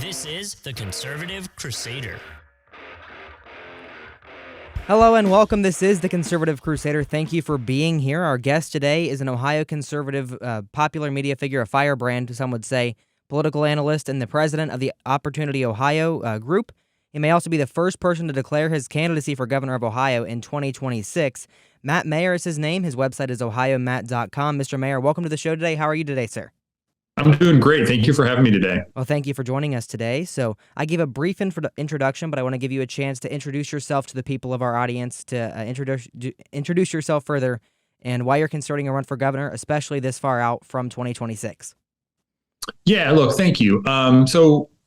This is the Conservative Crusader. Hello and welcome. This is the Conservative Crusader. Thank you for being here. Our guest today is an Ohio conservative popular media figure, a firebrand, some would say, political analyst, and the president of the Opportunity Ohio group. He may also be the first person to declare his candidacy for governor of Ohio in 2026. Matt Mayer is his name. His website is ohiomatt.com. Mr. Mayer, welcome to the show today. How are you today, sir? I'm doing great. Thank you for having me today. Well, thank you for joining us today. So I gave a brief introduction, but I want to give you a chance to introduce yourself to the people of our audience, to introduce yourself further, and why you're considering a run for governor, especially this far out from 2026. Yeah, look, thank you.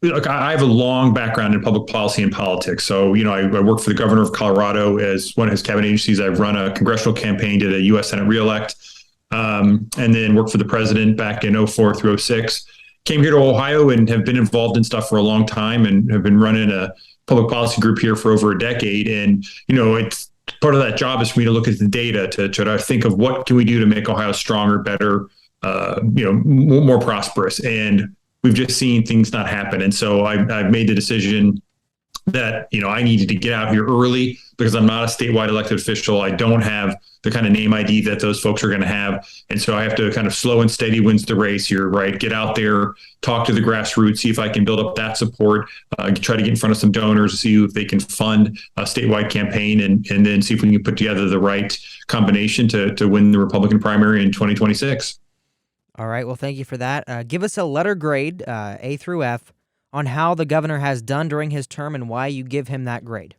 Look, I have a long background in public policy and politics. So, I worked for the governor of Colorado as one of his cabinet agencies. I've run a congressional campaign, did a U.S. Senate reelect, and then worked for the president back in 04 through 06. Came here to Ohio and have been involved in stuff for a long time and have been running a public policy group here for over a decade. And, it's part of that job is for me to look at the data to try to think of what can we do to make Ohio stronger, better, more prosperous. And we've just seen things not happen. And so I've made the decision that, I needed to get out here early because I'm not a statewide elected official. I don't have the kind of name ID that those folks are going to have. And so I have to kind of slow and steady wins the race here, right? Get out there, talk to the grassroots, see if I can build up that support, try to get in front of some donors, see if they can fund a statewide campaign, and then see if we can put together the right combination to win the Republican primary in 2026. All right. Well, thank you for that. Give us a letter grade, A through F, on how the governor has done during his term and why you give him that grade.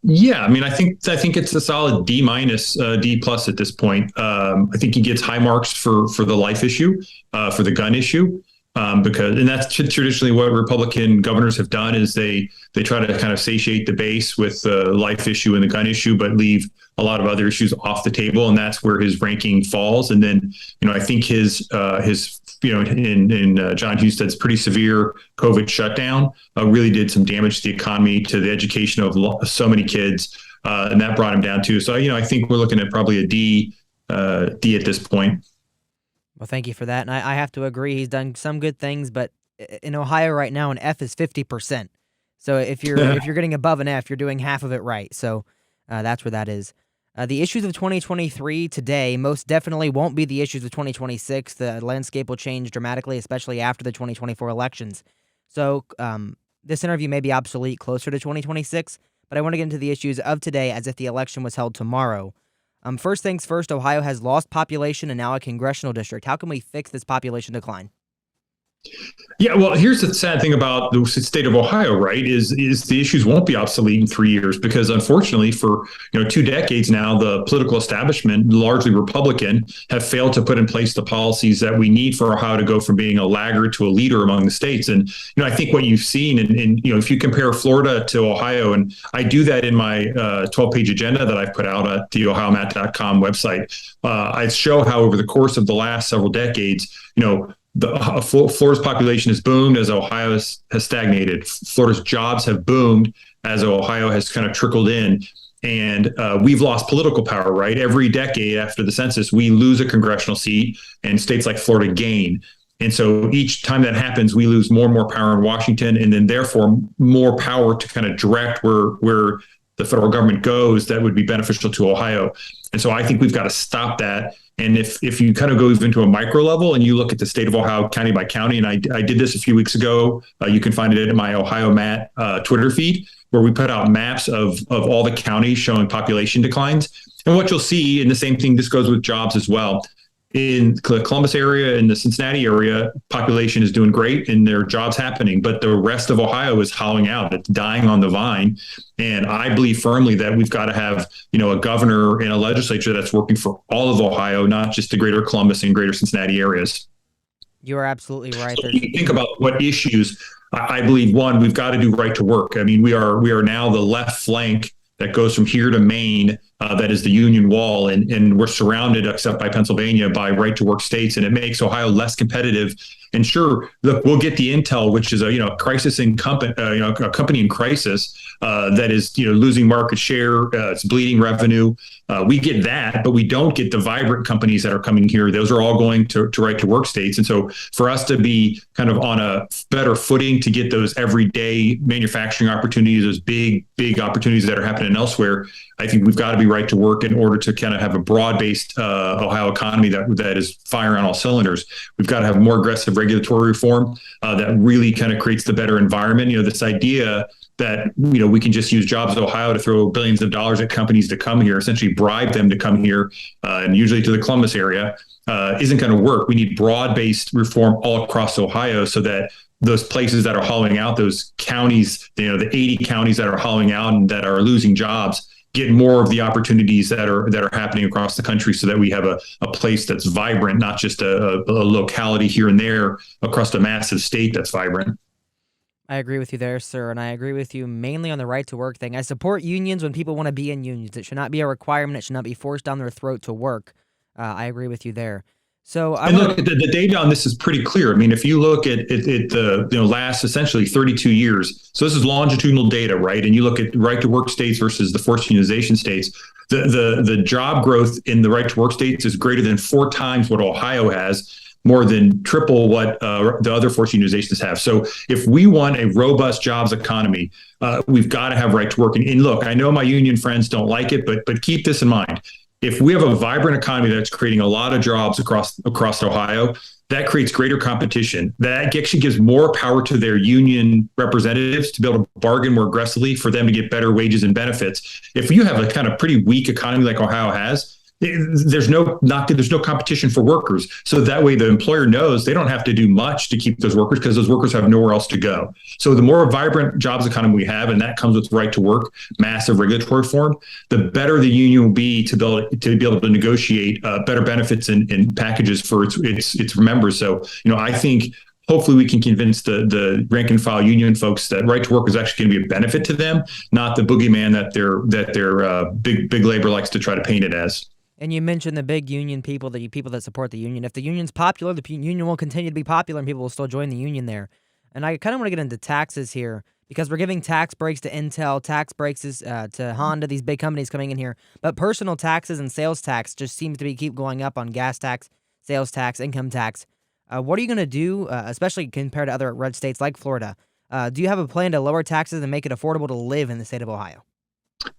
Yeah, I think it's a solid D minus, D plus at this point. I think he gets high marks for the life issue, for the gun issue, and that's traditionally what Republican governors have done is they try to kind of satiate the base with the life issue and the gun issue, but leave a lot of other issues off the table, and that's where his ranking falls. And then, I think his in John Husted's pretty severe COVID shutdown really did some damage to the economy, to the education of so many kids, and that brought him down too. So, I think we're looking at probably a D at this point. Well, thank you for that. And I have to agree, he's done some good things, but in Ohio right now, an F is 50%. So if you're getting above an F, you're doing half of it right. So that's where that is. The issues of 2023 today most definitely won't be the issues of 2026. The landscape will change dramatically, especially after the 2024 elections. So this interview may be obsolete closer to 2026, but I want to get into the issues of today as if the election was held tomorrow. First things first, Ohio has lost population and now a congressional district. How can we fix this population decline? Yeah, well, here's the sad thing about the state of Ohio, right, is the issues won't be obsolete in 3 years because unfortunately for 2 decades now, the political establishment, largely Republican, have failed to put in place the policies that we need for Ohio to go from being a laggard to a leader among the states. And, I think what you've seen, and if you compare Florida to Ohio, and I do that in my 12-page agenda that I've put out at the ohiomatt.com website, I show how over the course of the last several decades, Florida's population has boomed as Ohio has stagnated. Florida's jobs have boomed as Ohio has kind of trickled in. And we've lost political power, right? Every decade after the census, we lose a congressional seat and states like Florida gain. And so each time that happens, we lose more and more power in Washington, and then therefore more power to kind of direct where the federal government goes that would be beneficial to Ohio. And so I think we've got to stop that. And if you kind of go even to a micro level and you look at the state of Ohio county by county, and I did this a few weeks ago, you can find it in my Ohio Matt Twitter feed, where we put out maps of all the counties showing population declines. And what you'll see, and the same thing, this goes with jobs as well. In the Columbus area and the Cincinnati area, population is doing great and there are jobs happening, but the rest of Ohio is hollowing out. It's dying on the vine. And I believe firmly that we've got to have, a governor and a legislature that's working for all of Ohio, not just the greater Columbus and greater Cincinnati areas. You are absolutely right. So you think about what issues, I believe, one, we've got to do right to work. We are now the left flank that goes from here to Maine, that is the Union Wall, and we're surrounded, except by Pennsylvania, by right-to-work states, and it makes Ohio less competitive. And sure, look, we'll get the intel, which is a crisis in a company in crisis that is losing market share, it's bleeding revenue, We get that, but we don't get the vibrant companies that are coming here. Those are all going to right to work states. And so for us to be kind of on a better footing to get those everyday manufacturing opportunities, those big opportunities that are happening elsewhere, I think we've got to be right to work in order to kind of have a broad-based Ohio economy that is firing on all cylinders. We've got to have more aggressive regulatory reform that really kind of creates the better environment. This idea that we can just use Jobs Ohio to throw billions of dollars at companies to come here, essentially bribe them to come here, and usually to the Columbus area, isn't going to work. We need broad-based reform all across Ohio so that those places that are hollowing out, those counties, the 80 counties that are hollowing out and that are losing jobs, get more of the opportunities that are happening across the country, so that we have a place that's vibrant, not just a locality here and there across a massive state that's vibrant. I agree with you there, sir, and I agree with you mainly on the right to work thing. I support unions when people want to be in unions. It should not be a requirement. It should not be forced down their throat to work. I agree with you there. So look, the data on this is pretty clear. I mean, if you look at the last essentially 32 years, so this is longitudinal data, right? And you look at right to work states versus the forced unionization states, the job growth in the right to work states is greater than 4 times what Ohio has, more than triple what the other forced unionizations have. So if we want a robust jobs economy, we've got to have right to work. And look, I know my union friends don't like it, but keep this in mind. If we have a vibrant economy that's creating a lot of jobs across Ohio, that creates greater competition. That actually gives more power to their union representatives to be able to bargain more aggressively for them to get better wages and benefits. If you have a kind of pretty weak economy like Ohio has, there's no competition for workers. So that way the employer knows they don't have to do much to keep those workers, because those workers have nowhere else to go. So the more vibrant jobs economy we have, and that comes with right to work, massive regulatory reform, the better the union will be to be able to negotiate better benefits and packages for its members. So, I think hopefully we can convince the rank and file union folks that right to work is actually going to be a benefit to them, not the boogeyman that their big labor likes to try to paint it as. And you mentioned the big union people, the people that support the union. If the union's popular, the union will continue to be popular and people will still join the union there. And I kind of want to get into taxes here, because we're giving tax breaks to Intel, tax breaks to Honda, these big companies coming in here. But personal taxes and sales tax just seems to keep going up on gas tax, sales tax, income tax. What are you going to do, especially compared to other red states like Florida? Do you have a plan to lower taxes and make it affordable to live in the state of Ohio?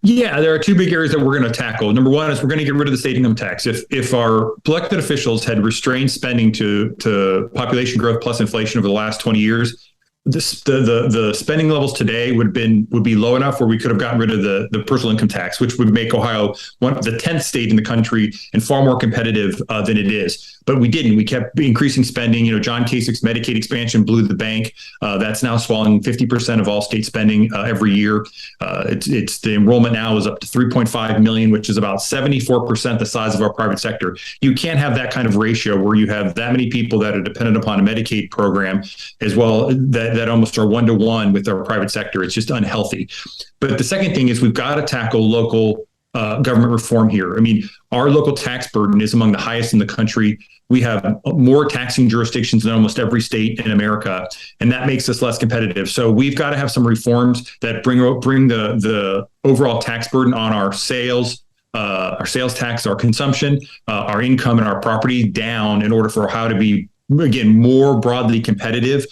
Yeah, there are 2 big areas that we're going to tackle. Number one is we're going to get rid of the state income tax. If our elected officials had restrained spending to population growth plus inflation over the last 20 years, the spending levels today would be low enough where we could have gotten rid of the personal income tax, which would make Ohio one of the 10th state in the country and far more competitive than it is. But we didn't. We kept increasing spending. John Kasich's Medicaid expansion blew the bank. That's now swallowing 50% of all state spending every year. It's the enrollment now is up to 3.5 million, which is about 74% the size of our private sector. You can't have that kind of ratio where you have that many people that are dependent upon a Medicaid program, as well that almost are 1-to-1 with our private sector. It's just unhealthy. But the second thing is we've got to tackle local government reform here. I mean, our local tax burden is among the highest in the country. We have more taxing jurisdictions than almost every state in America, and that makes us less competitive. So we've got to have some reforms that bring the overall tax burden on our sales tax, our consumption, our income, and our property down in order for Ohio to be, again, more broadly competitive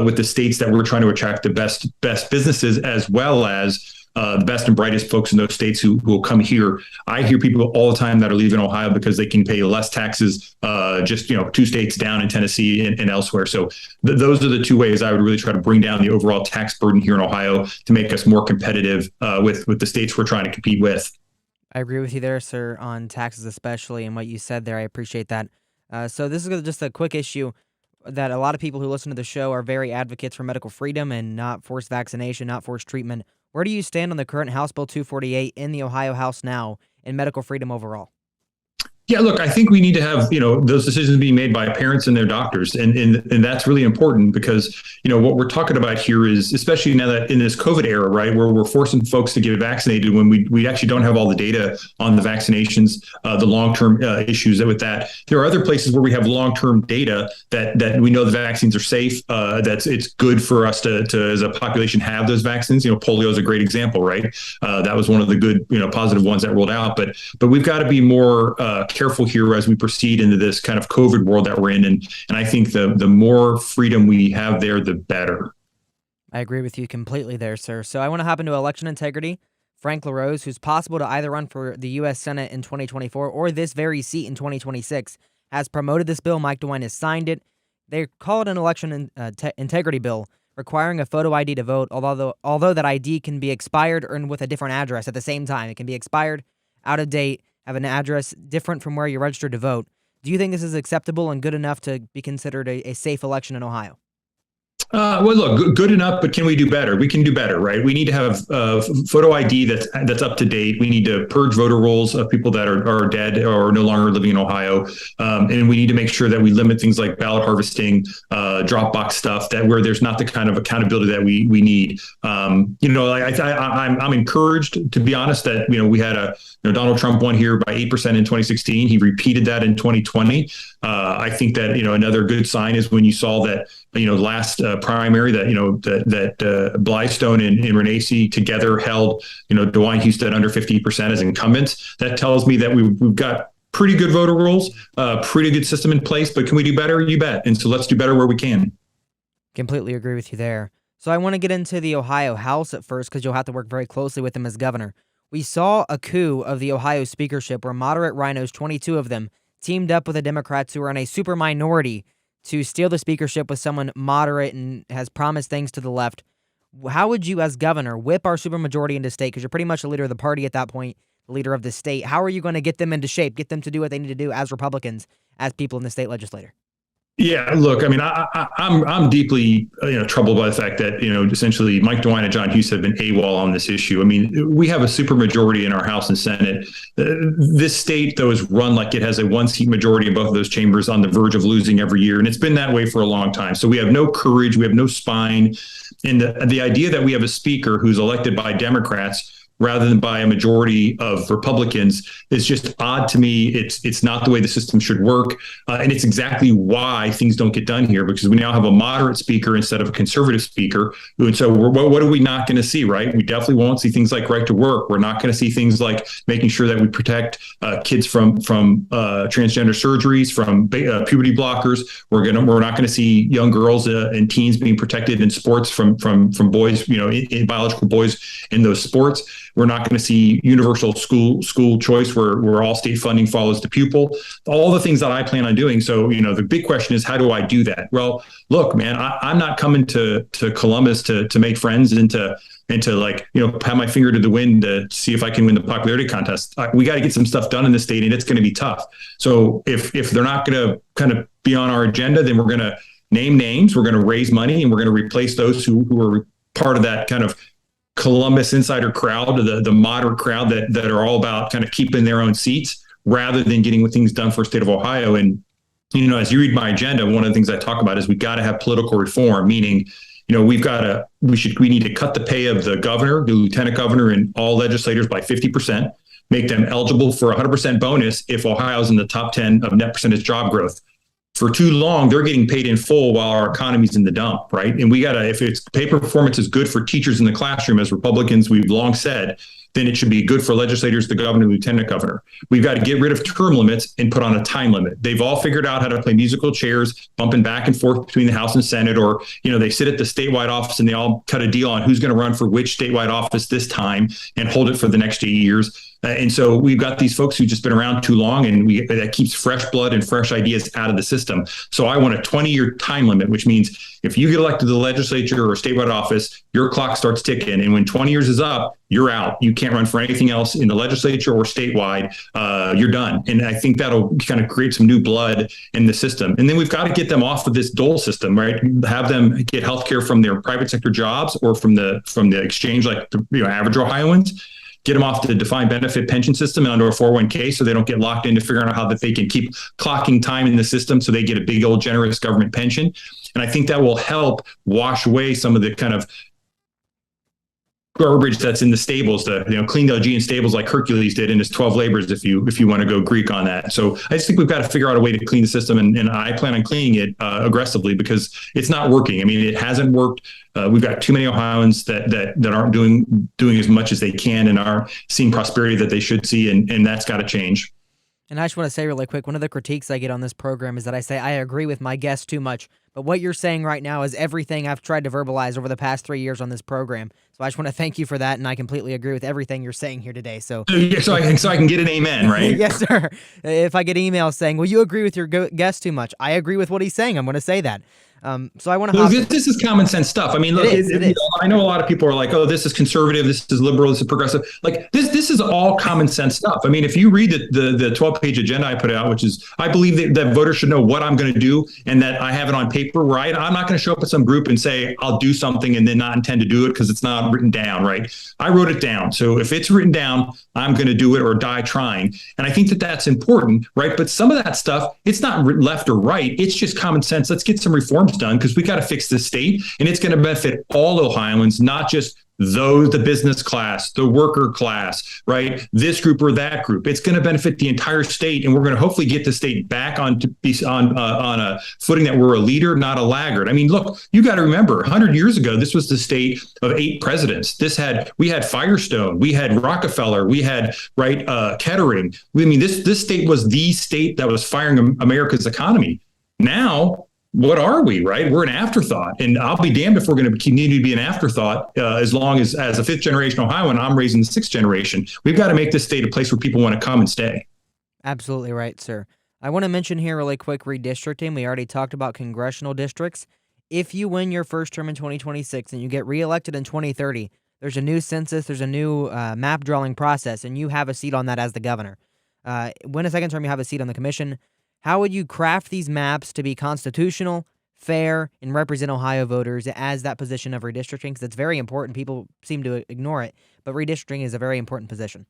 with the states that we're trying to attract the best businesses, as well as the best and brightest folks in those states who will come here. I hear people all the time that are leaving Ohio because they can pay less taxes just 2 states down in Tennessee and elsewhere. So those are the 2 ways I would really try to bring down the overall tax burden here in Ohio to make us more competitive with the states we're trying to compete with. I agree with you there, sir, on taxes especially, and what you said there. I appreciate that. So this is just a quick issue that a lot of people who listen to the show are very advocates for medical freedom and not forced vaccination, not forced treatment. Where do you stand on the current House Bill 248 in the Ohio House now in medical freedom overall? Yeah, look, I think we need to have, those decisions being made by parents and their doctors. And that's really important because, what we're talking about here is, especially now that in this COVID era, right, where we're forcing folks to get vaccinated when we actually don't have all the data on the vaccinations, the long-term issues with that. There are other places where we have long-term data that we know the vaccines are safe, it's good for us to as a population have those vaccines. Polio is a great example, right? That was one of the good, positive ones that rolled out. But we've got to be more careful here as we proceed into this kind of COVID world that we're in. And I think the more freedom we have there, the better. I agree with you completely there, sir. So I want to hop into election integrity. Frank LaRose, who's possible to either run for the U.S. Senate in 2024 or this very seat in 2026, has promoted this bill. Mike DeWine has signed it. They call it an election integrity bill, requiring a photo ID to vote, although that ID can be expired or with a different address at the same time. It can be expired, out of date, have an address different from where you're registered to vote. Do you think this is acceptable and good enough to be considered a safe election in Ohio? Well, look, good enough, but can we do better? We can do better, right? We need to have photo ID that's up to date. We need to purge voter rolls of people that are dead or no longer living in Ohio, and we need to make sure that we limit things like ballot harvesting, Dropbox stuff, that where there's not the kind of accountability that we need. I'm encouraged, to be honest, that we had Donald Trump won here by 8% in 2016. He repeated that in 2020. I think that another good sign is when you saw that last primary that Blystone and Renacci together held DeWine Houston under 50% as incumbents. That tells me that we've got pretty good voter rolls, pretty good system in place. But can we do better? You bet. And so let's do better where we can. Completely agree with you there. So I want to get into the Ohio House at first because you'll have to work very closely with him as governor. We saw a coup of the Ohio speakership where moderate rhinos, 22 of them, teamed up with the Democrats who are in a super minority to steal the speakership with someone moderate and has promised things to the left. How would you, as governor, whip our supermajority into state? Because you're pretty much the leader of the party at that point, the leader of the state. How are you going to get them into shape, get them to do what they need to do as Republicans, as people in the state legislature? Yeah, look, I mean, I'm deeply troubled by the fact that essentially Mike DeWine and John Hughes have been AWOL on this issue. I mean, we have a supermajority in our House and Senate. This state, though, is run like it has a one-seat majority in both of those chambers, on the verge of losing every year, and it's been that way for a long time. So we have no courage, we have no spine, and the idea that we have a speaker who's elected by Democrats rather than by a majority of Republicans is just odd to me. It's not the way the system should work. And it's exactly why things don't get done here, because we now have a moderate speaker instead of a conservative speaker. And so what are we not going to see, right? We definitely won't see things like right to work. We're not going to see things like making sure that we protect kids from transgender surgeries, from puberty blockers. We're not going to see young girls and teens being protected in sports from boys, in biological boys in those sports. We're not going to see universal school choice where all state funding follows the pupil, all the things that I plan on doing. So, the big question is, how do I do that? Well, look, man, I'm not coming to Columbus to make friends and to have my finger to the wind to see if I can win the popularity contest. We got to get some stuff done in the state, and it's going to be tough. So if they're not going to kind of be on our agenda, then we're going to name names, we're going to raise money, and we're going to replace those who are part of that kind of Columbus insider crowd, the moderate crowd that are all about kind of keeping their own seats rather than getting things done for the state of Ohio. And, as you read my agenda, one of the things I talk about is we got to have political reform, meaning, we need to cut the pay of the governor, the lieutenant governor, and all legislators by 50%, make them eligible for 100% bonus if Ohio's in the top 10 of net percentage job growth. For too long, they're getting paid in full while our economy's in the dump, right? And if it's pay performance is good for teachers in the classroom, as Republicans we've long said, then it should be good for legislators, the governor, lieutenant governor. We've got to get rid of term limits and put on a time limit. They've all figured out how to play musical chairs, bumping back and forth between the House and Senate, or, they sit at the statewide office and they all cut a deal on who's going to run for which statewide office this time and hold it for the next 8 years. And so we've got these folks who've just been around too long, and that keeps fresh blood and fresh ideas out of the system. So I want a 20-year time limit, which means if you get elected to the legislature or statewide office, your clock starts ticking. And when 20 years is up, you're out. You can't run for anything else in the legislature or statewide. You're done. And I think that'll kind of create some new blood in the system. And then we've got to get them off of this dole system, right? Have them get healthcare from their private sector jobs or from the exchange, like the average Ohioans. get them off the defined benefit pension system and onto a 401k so they don't get locked into figuring out how that they can keep clocking time in the system so they get a big old generous government pension. And I think that will help wash away some of the kind of garbage that's in the stables, to clean the Augean stables like Hercules did in his 12 labors, if you want to go Greek on that. So I just think we've got to figure out a way to clean the system, and I plan on cleaning it aggressively because it's not working. I mean, it hasn't worked. We've got too many Ohioans that aren't doing as much as they can and aren't seeing prosperity that they should see, and that's got to change. And I just want to say really quick, one of the critiques I get on this program is that I say I agree with my guests too much. But what you're saying right now is everything I've tried to verbalize over the past 3 years on this program. So I just want to thank you for that, and I completely agree with everything you're saying here today. So I can get an amen, right? Yes, sir. If I get emails saying, well, you agree with your guest too much, I agree with what he's saying. I'm going to say that. So I want to. Well, this is common sense stuff. I mean, look, I know a lot of people are like, "Oh, this is conservative, this is liberal, this is progressive." Like this is all common sense stuff. I mean, if you read the 12-page agenda I put out, which is, I believe that voters should know what I'm going to do, and that I have it on paper. Where I'm not going to show up at some group and say I'll do something and then not intend to do it because it's not written down, right? I wrote it down, so if it's written down, I'm going to do it or die trying. And I think that that's important, right? But some of that stuff, it's not left or right. It's just common sense. Let's get some reforms done because we got to fix this state, and it's going to benefit all Ohioans, not just the business class, the worker class, right? This group or that group. It's going to benefit the entire state, and we're going to hopefully get the state back on a footing that we're a leader, not a laggard. I mean, look, you got to remember, 100 years ago, this was the state of 8 presidents. We had Firestone, we had Rockefeller, we had Kettering. I mean, this state was the state that was firing America's economy. Now, what are we, right? We're an afterthought, and I'll be damned if we're going to continue to be an afterthought as long as a 5th generation Ohioan, I'm raising the 6th generation. We've got to make this state a place where people want to come and stay. Absolutely right, sir. I want to mention here really quick redistricting. We already talked about congressional districts. If you win your first term in 2026 and you get reelected in 2030, there's a new census, there's a new map drawing process, and you have a seat on that as the governor. Win a second term, you have a seat on the commission. How would you craft these maps to be constitutional, fair, and represent Ohio voters as that position of redistricting? Because it's very important. People seem to ignore it, but redistricting is a very important position.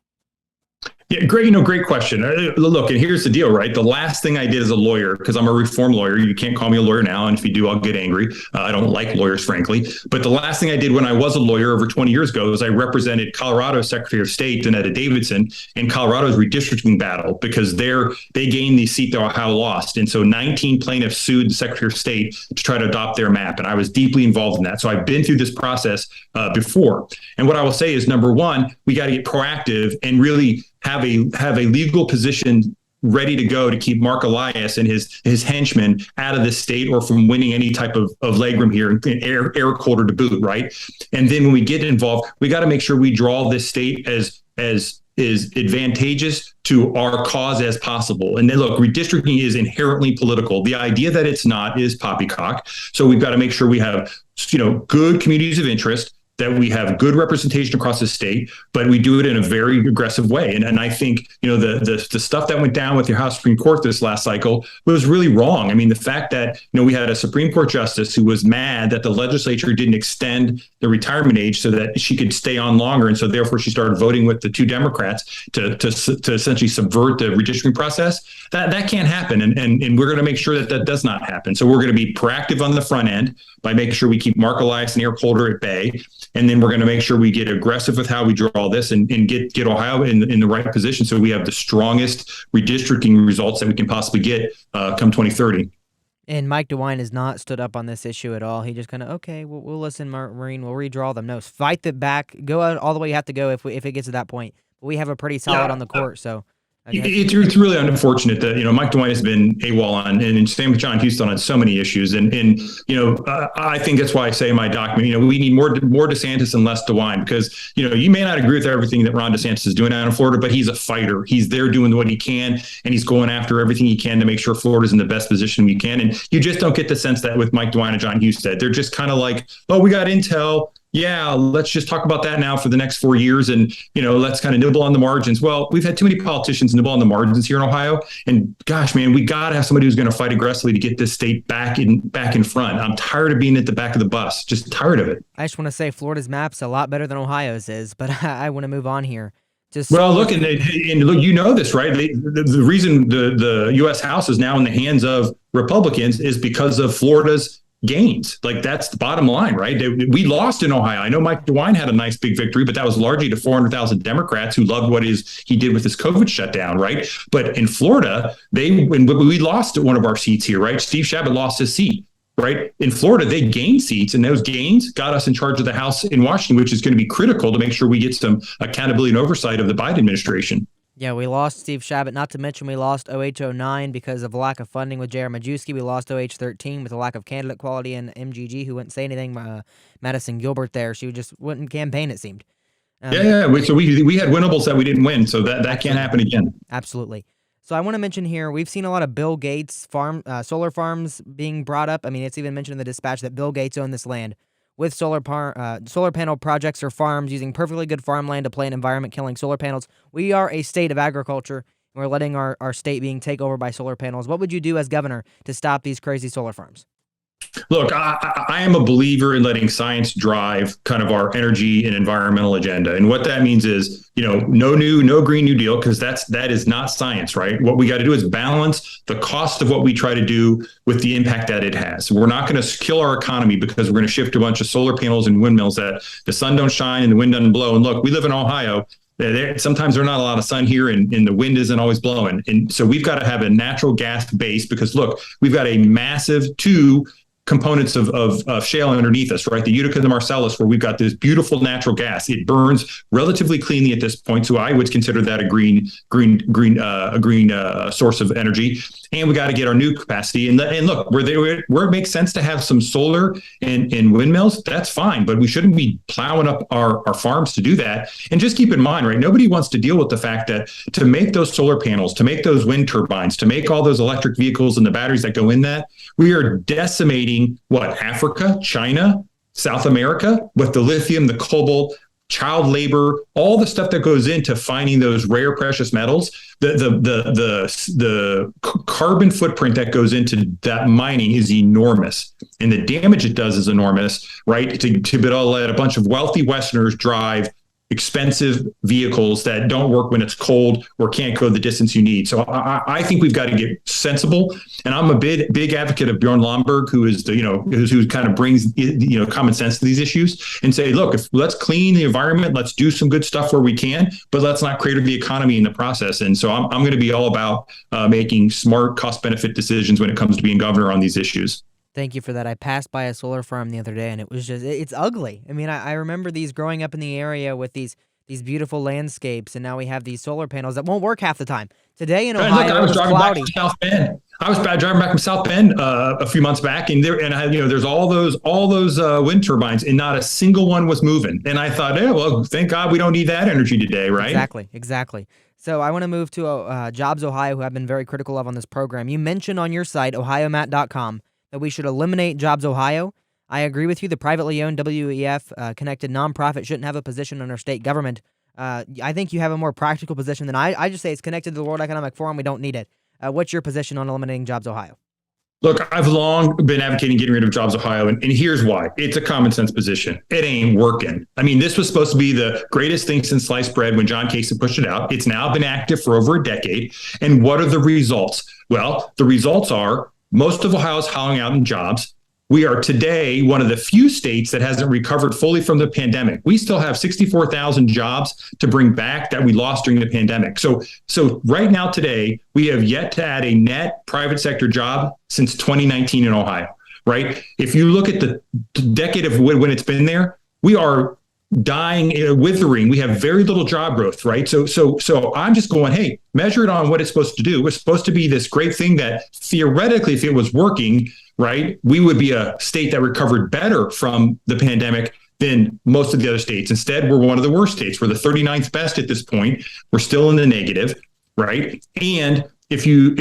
Yeah, great question. Look, and here's the deal, right? The last thing I did as a lawyer, because I'm a reform lawyer, you can't call me a lawyer now, and if you do, I'll get angry. I don't like lawyers, frankly. But the last thing I did when I was a lawyer over 20 years ago was I represented Colorado's Secretary of State, Danetta Davidson, in Colorado's redistricting battle, because they gained the seat that Ohio lost. And so 19 plaintiffs sued the Secretary of State to try to adopt their map, and I was deeply involved in that. So I've been through this process before. And what I will say is, number one, we got to get proactive and really have a legal position ready to go to keep Mark Elias and his henchmen out of the state or from winning any type of legroom here, and Eric Holder to boot, right? And then when we get involved, we got to make sure we draw this state as is advantageous to our cause as possible. And then look, redistricting is inherently political. The idea that it's not is poppycock. So we've got to make sure we have, good communities of interest, that we have good representation across the state, but we do it in a very aggressive way. And I think, the stuff that went down with the House Supreme Court this last cycle was really wrong. I mean, the fact that, we had a Supreme Court justice who was mad that the legislature didn't extend the retirement age so that she could stay on longer. And so therefore she started voting with the 2 Democrats to essentially subvert the redistricting process. That can't happen. And we're going to make sure that does not happen. So we're going to be proactive on the front end by making sure we keep Mark Elias and Eric Holder at bay. And then we're going to make sure we get aggressive with how we draw this and get Ohio in the right position so we have the strongest redistricting results that we can possibly get come 2030. And Mike DeWine has not stood up on this issue at all. He just kind of, okay, we'll listen, Maureen, we'll redraw them. No, fight the back, go out all the way you have to go if it gets to that point. But we have a pretty solid on the court, so. It's really unfortunate that Mike DeWine has been AWOL on, and same with John Houston on so many issues, and I think that's why I say in my document, we need more DeSantis and less DeWine, because you may not agree with everything that Ron DeSantis is doing down in Florida, but he's a fighter. He's there doing what he can, and he's going after everything he can to make sure Florida's in the best position we can. And you just don't get the sense that with Mike DeWine and John Houston, they're just kind of like, oh, we got intel. Yeah, let's just talk about that now for the next 4 years, and let's kind of nibble on the margins. Well, we've had too many politicians nibble on the margins here in Ohio, and gosh, man, we got to have somebody who's going to fight aggressively to get this state back in front. I'm tired of being at the back of the bus, just tired of it. I just want to say Florida's map's a lot better than Ohio's is, but I want to move on here. Well, look, and look, you know this, right? The reason the U.S. House is now in the hands of Republicans is because of Florida's gains. Like, that's the bottom line, right? We lost in Ohio. I know Mike DeWine had a nice big victory, but that was largely to 400,000 Democrats who loved what he did with his COVID shutdown, right? But in Florida, we lost one of our seats here, right? Steve Chabot lost his seat. Right. In Florida, they gained seats, and those gains got us in charge of the House in Washington, which is going to be critical to make sure we get some accountability and oversight of the Biden administration. Yeah, we lost Steve Chabot. Not to mention we lost OH09 because of lack of funding with J.R. Majewski. We lost OH13 with a lack of candidate quality, and MGG, who wouldn't say anything. Madison Gilbert there, she just wouldn't campaign, it seemed. So we had winnables that we didn't win, so that can't happen again. Absolutely. So I want to mention here, we've seen a lot of Bill Gates solar farms being brought up. I mean, it's even mentioned in the dispatch that Bill Gates owned this land with solar panel projects or farms using perfectly good farmland to play an environment, killing solar panels. We are a state of agriculture, and we're letting our state being taken over by solar panels. What would you do as governor to stop these crazy solar farms? Look, I am a believer in letting science drive kind of our energy and environmental agenda. And what that means is, no Green New Deal, because that is not science, right? What we got to do is balance the cost of what we try to do with the impact that it has. We're not going to kill our economy because we're going to shift a bunch of solar panels and windmills that the sun don't shine and the wind doesn't blow. And look, we live in Ohio. Sometimes there's not a lot of sun here and the wind isn't always blowing. And so we've got to have a natural gas base because, look, we've got a massive two components of shale underneath us, right? The Utica and the Marcellus, where we've got this beautiful natural gas. It burns relatively cleanly at this point, so I would consider that a green source of energy. And we got to get our new capacity. And look, where it makes sense to have some solar and windmills, that's fine, but we shouldn't be plowing up our farms to do that. And just keep in mind, right? Nobody wants to deal with the fact that to make those solar panels, to make those wind turbines, to make all those electric vehicles and the batteries that go in that, we are decimating Africa, China, South America with the lithium, the cobalt, child labor, all the stuff that goes into finding those rare precious metals. The carbon footprint that goes into that mining is enormous, and the damage it does is enormous. Right, to be able to let a bunch of wealthy Westerners drive expensive vehicles that don't work when it's cold or can't go the distance you need. So I think we've got to get sensible. And I'm a big advocate of Bjorn Lomborg, who is who kind of brings common sense to these issues and say, look, let's clean the environment, let's do some good stuff where we can, but let's not crater the economy in the process. And so I'm going to be all about making smart cost benefit decisions when it comes to being governor on these issues. Thank you for that. I passed by a solar farm the other day, and it was it's ugly. I mean, I remember these growing up in the area with these beautiful landscapes, and now we have these solar panels that won't work half the time. Today in Ohio, I was driving cloudy. back from South Bend. I was driving back from South Bend a few months back, and there's all those wind turbines, and not a single one was moving. And I thought, well, thank God we don't need that energy today, right? Exactly. So I want to move to Jobs Ohio, who I've been very critical of on this program. You mentioned on your site, ohiomat.com, that we should eliminate Jobs Ohio. I agree with you. The privately owned WEF connected nonprofit shouldn't have a position in our state government. I think you have a more practical position than I just say it's connected to the World Economic Forum. We don't need it. What's your position on eliminating Jobs Ohio? Look, I've long been advocating getting rid of Jobs Ohio, and here's why. It's a common sense position. It ain't working. I mean, this was supposed to be the greatest thing since sliced bread when John Kasich pushed it out. It's now been active for over a decade. And what are the results? Well, the results are most of Ohio is hollowing out in jobs. We are today one of the few states that hasn't recovered fully from the pandemic. We still have 64,000 jobs to bring back that we lost during the pandemic. So right now today, we have yet to add a net private sector job since 2019 in Ohio, right? If you look at the decade of when it's been there, we are dying, withering. We have very little job growth, right? So I'm just going, hey, measure it on what it's supposed to do. It's supposed to be this great thing that theoretically, if it was working, right, we would be a state that recovered better from the pandemic than most of the other states. Instead, we're one of the worst states. We're the 39th best at this point. We're still in the negative, right? And if you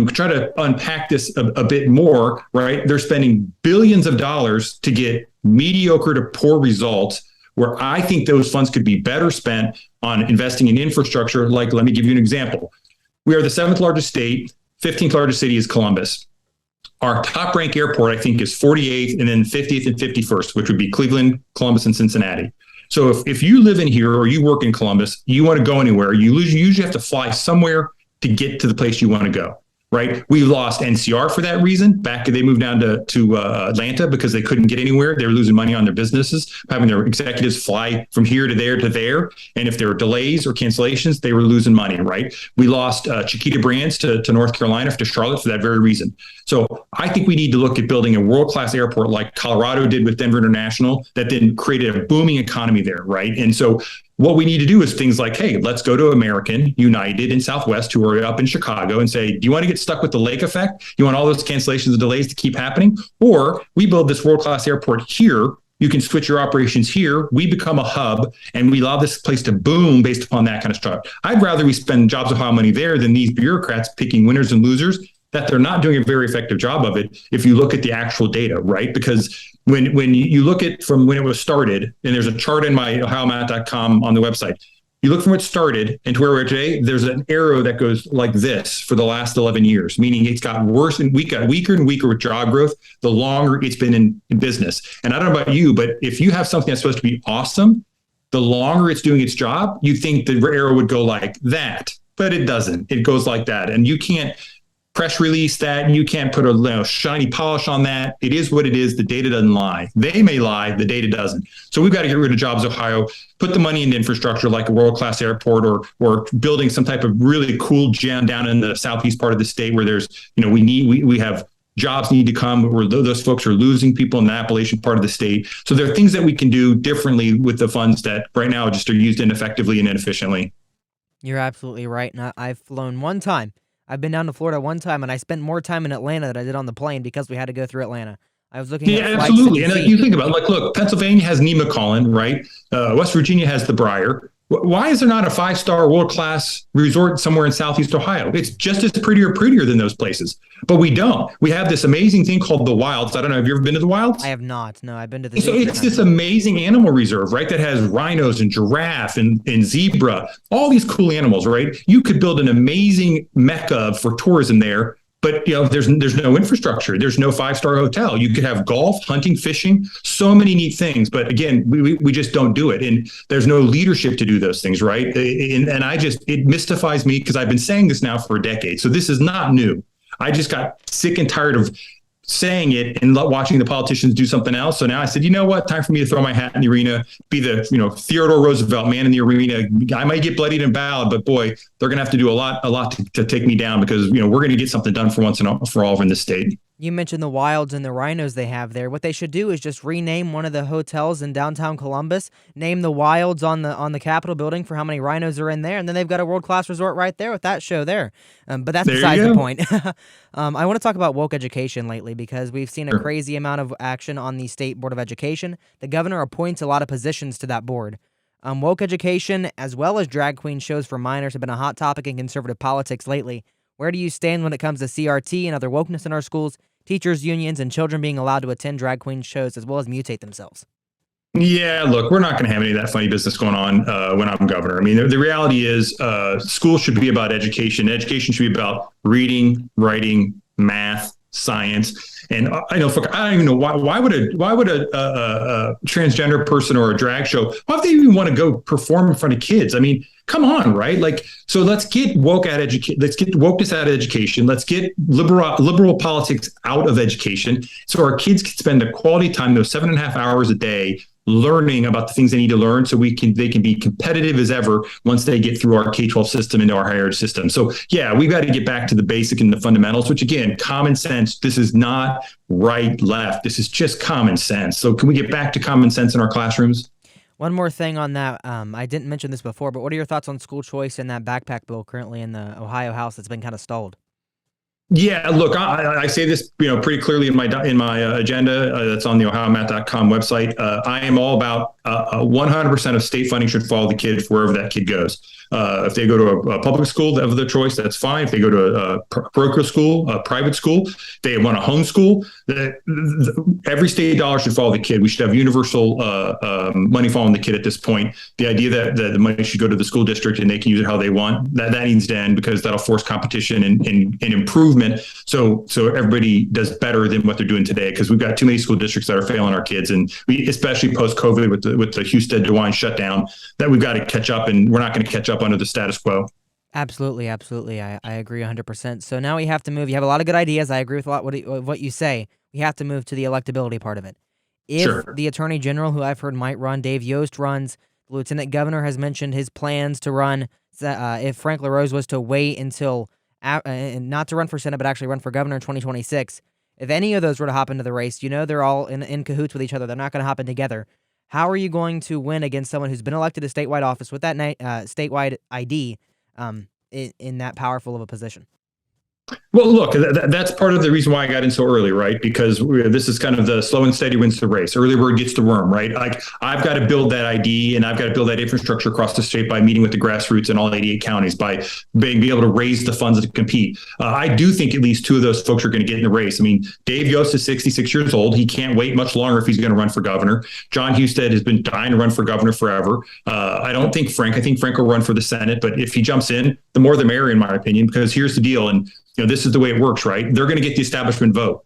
try to unpack this a bit more, right, they're spending billions of dollars to get mediocre to poor results, where I think those funds could be better spent on investing in infrastructure. Like, let me give you an example. We are the 7th largest state, 15th largest city is Columbus. Our top ranked airport, I think, is 48th, and then 50th and 51st, which would be Cleveland, Columbus, and Cincinnati. So if you live in here or you work in Columbus, you want to go anywhere, you usually have to fly somewhere to get to the place you want to go. Right. We lost NCR for that reason. They moved down to Atlanta because they couldn't get anywhere. They were losing money on their businesses, having their executives fly from here to there to there. And if there were delays or cancellations, they were losing money. Right. We lost Chiquita Brands to North Carolina, to Charlotte for that very reason. So I think we need to look at building a world-class airport like Colorado did with Denver International that then created a booming economy there. Right. And so what we need to do is things like, hey, let's go to American, United, and Southwest, who are up in Chicago, and say, do you want to get stuck with the lake effect? You want all those cancellations and delays to keep happening? Or we build this world-class airport here. You can switch your operations here. We become a hub, and we allow this place to boom based upon that kind of stuff. I'd rather we spend Jobs Ohio money there than these bureaucrats picking winners and losers that they're not doing a very effective job of it if you look at the actual data, right? Because when you look at from when it was started, and there's a chart in my ohiomat.com on the website, you look from when it started and to where we're at today, there's an arrow that goes like this for the last 11 years, meaning it's got worse and weaker and weaker with job growth the longer it's been in business. And I don't know about you, but if you have something that's supposed to be awesome, the longer it's doing its job, you think the arrow would go like that, but it doesn't. It goes like that. And you can't press release that. You can't put a shiny polish on that. It is what it is. The data doesn't lie. They may lie. The data doesn't. So we've got to get rid of Jobs Ohio, put the money into infrastructure like a world-class airport or building some type of really cool gem down in the southeast part of the state where there's, we have jobs need to come where those folks are losing people in the Appalachian part of the state. So there are things that we can do differently with the funds that right now just are used ineffectively and inefficiently. You're absolutely right. And I've flown one time. I've been down to Florida one time, and I spent more time in Atlanta than I did on the plane because we had to go through Atlanta. I was looking at flights. Absolutely. And you think about it, look, Pennsylvania has Nemacolin, right? West Virginia has the Briar. Why is there not a 5-star world-class resort somewhere in Southeast Ohio? It's just as prettier than those places, but we don't. We have this amazing thing called the Wilds. I don't know. Have you ever been to the Wilds? I have not. No, I've been to the. So it's this amazing animal reserve, right? That has rhinos and giraffe and zebra, all these cool animals, right? You could build an amazing mecca for tourism there. But there's no infrastructure. There's no 5-star hotel. You could have golf, hunting, fishing, so many neat things. But again, we just don't do it. And there's no leadership to do those things, right? And it mystifies me because I've been saying this now for a decade. So this is not new. I just got sick and tired of saying it and watching the politicians do something else. So now I said, you know what? Time for me to throw my hat in the arena, be the Theodore Roosevelt man in the arena. I might get bloodied and bowed, but boy, they're going to have to do a lot to take me down because we're going to get something done for once and for all in this state. You mentioned the wilds and the rhinos they have there. What they should do is just rename one of the hotels in downtown Columbus, name the wilds on the Capitol building for how many rhinos are in there, and then they've got a world-class resort right there with that show there. But that's besides the point. I want to talk about woke education lately because we've seen a crazy amount of action on the State Board of Education. The governor appoints a lot of positions to that board. Woke education, as well as drag queen shows for minors, have been a hot topic in conservative politics lately. Where do you stand when it comes to CRT and other wokeness in our schools, teachers' unions, and children being allowed to attend drag queen shows as well as mutate themselves? Yeah, look, we're not going to have any of that funny business going on when I'm governor. I mean, the reality is school should be about education. Education should be about reading, writing, math, science. And I don't even know why would a transgender person or a drag show, why would they even want to go perform in front of kids? I mean, come on, right? So let's get woke at education. Let's get wokeness out of education. Let's get liberal politics out of education so our kids can spend a quality time, those 7.5 hours a day, learning about the things they need to learn so they can be competitive as ever once they get through our K-12 system into our higher ed system. So yeah, we've got to get back to the basic and the fundamentals, which again, common sense. This is not right, left. This is just common sense. So can we get back to common sense in our classrooms? One more thing on that. I didn't mention this before, but what are your thoughts on school choice and that backpack bill currently in the Ohio House that's been kind of stalled? Yeah, look, I say this, pretty clearly in my agenda that's on the ohiomat.com website. I am all about 100% of state funding should follow the kid wherever that kid goes. If they go to a public school of their choice, that's fine. If they go to a parochial school, a private school, they want a homeschool, every state dollar should follow the kid. We should have universal money following the kid at this point. The idea that the money should go to the school district and they can use it how they want, that needs to end because that'll force competition and improvement. So everybody does better than what they're doing today because we've got too many school districts that are failing our kids. And we, especially post-COVID the Husted DeWine shutdown that we've got to catch up, and we're not going to catch up under the status quo. Absolutely, absolutely. I agree 100%. So now we have to move. You have a lot of good ideas. I agree with a lot of what you say. We have to move to the electability part of it. If the Attorney General, who I've heard might run, Dave Yost runs, the Lieutenant Governor has mentioned his plans to run. If Frank LaRose was to wait until, not to run for Senate, but actually run for governor in 2026, if any of those were to hop into the race, they're all in cahoots with each other. They're not going to hop in together. How are you going to win against someone who's been elected to statewide office with that statewide ID in that powerful of a position? Well, look, that's part of the reason why I got in so early, right? Because this is kind of the slow and steady wins the race. Early word gets the worm, right? Like, I've got to build that ID, and I've got to build that infrastructure across the state by meeting with the grassroots in all 88 counties, by being able to raise the funds to compete. I do think at least two of those folks are going to get in the race. I mean, Dave Yost is 66 years old. He can't wait much longer if he's going to run for governor. John Husted has been dying to run for governor forever. I think Frank will run for the Senate, but if he jumps in, the more the merrier, in my opinion, because here's the deal. And this is the way it works, right? They're going to get the establishment vote.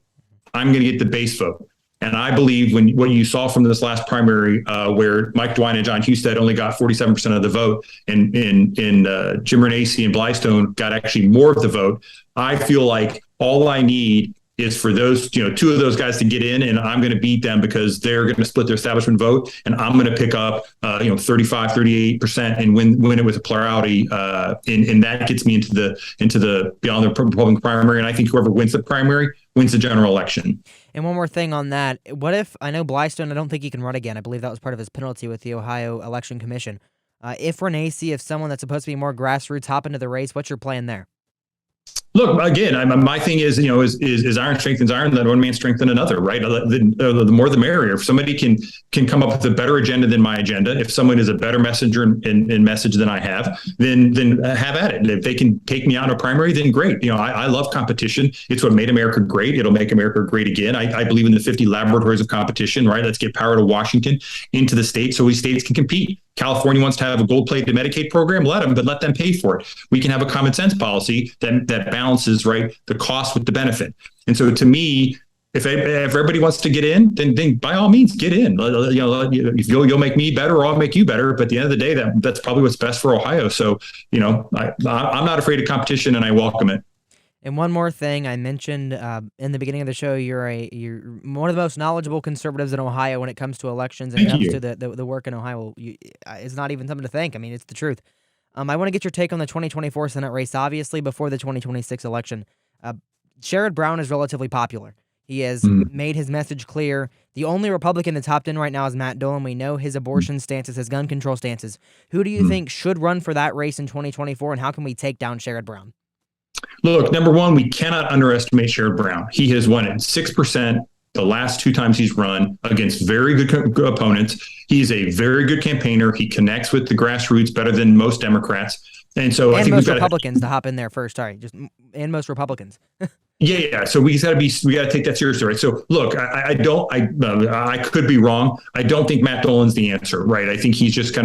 I'm going to get the base vote. And I believe what you saw from this last primary, where Mike DeWine and John Husted only got 47% of the vote, and Jim Renacci and Blystone got actually more of the vote. I feel like all I need is for those, two of those guys to get in, and I'm going to beat them because they're going to split their establishment vote, and I'm going to pick up, 35, 38% and win it with a plurality. And that gets me into the beyond the Republican primary. And I think whoever wins the primary wins the general election. And one more thing on that. What if, I know Blystone, I don't think he can run again. I believe that was part of his penalty with the Ohio Election Commission. If Renacci, if someone that's supposed to be more grassroots hop into the race, what's your plan there? Look, again, my thing is, is iron strengthens iron, then one man strengthen another, right? The more the merrier. If somebody can come up with a better agenda than my agenda, if someone is a better messenger and message than I have, then have at it. If they can take me out in a primary, then great. I love competition. It's what made America great. It'll make America great again. I believe in the 50 laboratories of competition, right? Let's get power to Washington into the states so these states can compete. California wants to have a gold-plated Medicaid program, let them pay for it. We can have a common sense policy that balances, right, the cost with the benefit. And so, to me, if everybody wants to get in, then by all means get in. If you'll make me better, or I'll make you better. But at the end of the day, that's probably what's best for Ohio. So, I'm not afraid of competition, and I welcome it. And one more thing, I mentioned in the beginning of the show, you're one of the most knowledgeable conservatives in Ohio when it comes to elections and comes to the work in Ohio. It's not even something to think. I mean, it's the truth. I want to get your take on the 2024 Senate race. Obviously, before the 2026 election, Sherrod Brown is relatively popular. He has made his message clear. The only Republican that's hopped in right now is Matt Dolan. We know his abortion stances, his gun control stances. Who do you think should run for that race in 2024, and how can we take down Sherrod Brown? Look, number one, we cannot underestimate Sherrod Brown. He has won at 6% the last two times he's run against very good opponents. He's a very good campaigner. He connects with the grassroots better than most Democrats. And so I think most Republicans to hop in there first. Sorry, and most Republicans. Yeah. So we got to take that seriously, right? So look, I could be wrong. I don't think Matt Dolan's the answer, right? I think he's just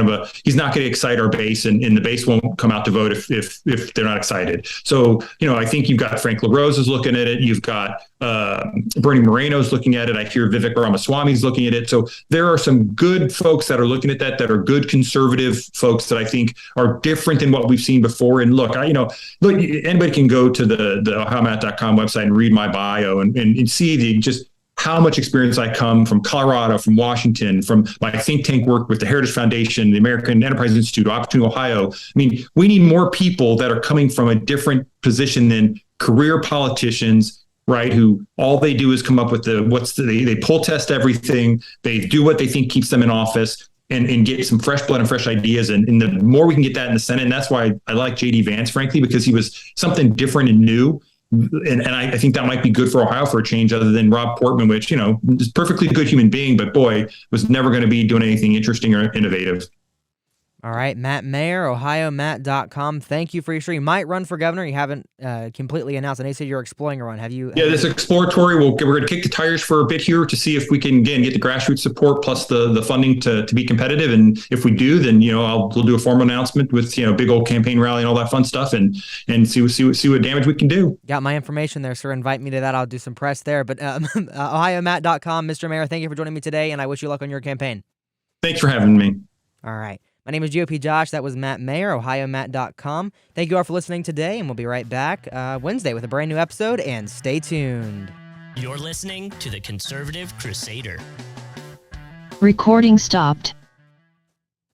he's not going to excite our base, and the base won't come out to vote if they're not excited. So, I think you've got Frank LaRose is looking at it. You've got Bernie Moreno's looking at it. I hear Vivek Ramaswamy's looking at it. So there are some good folks that are looking at that are good conservative folks that I think are different than what we've seen before. And look, anybody can go to the ohiomat.com website and read my bio and see just how much experience I come from Colorado, from Washington, from my think tank work with the Heritage Foundation, the American Enterprise Institute, Opportunity Ohio. I mean, we need more people that are coming from a different position than career politicians, right? Who all they do is come up with they pull test everything. They do what they think keeps them in office and get some fresh blood and fresh ideas. And the more we can get that in the Senate, and that's why I like J.D. Vance, frankly, because he was something different and new. And I think that might be good for Ohio for a change, other than Rob Portman, which, is a perfectly good human being, but boy, was never going to be doing anything interesting or innovative. All right, Matt Mayer, ohiomat.com. Thank you for your show. You might run for governor. You haven't completely announced. I know you said you're exploring a run. Have you? Yeah, this exploratory. We're going to kick the tires for a bit here to see if we can, again, get the grassroots support plus the funding to be competitive. And if we do, then, we'll do a formal announcement with, big old campaign rally and all that fun stuff and see what damage we can do. Got my information there, sir. Invite me to that. I'll do some press there. But ohiomat.com, Mr. Mayor, thank you for joining me today, and I wish you luck on your campaign. Thanks for having me. All right. My name is GOP Josh. That was Matt Mayer, ohiomatt.com. Thank you all for listening today, and we'll be right back Wednesday with a brand new episode, and stay tuned. You're listening to the Conservative Crusader. Recording stopped.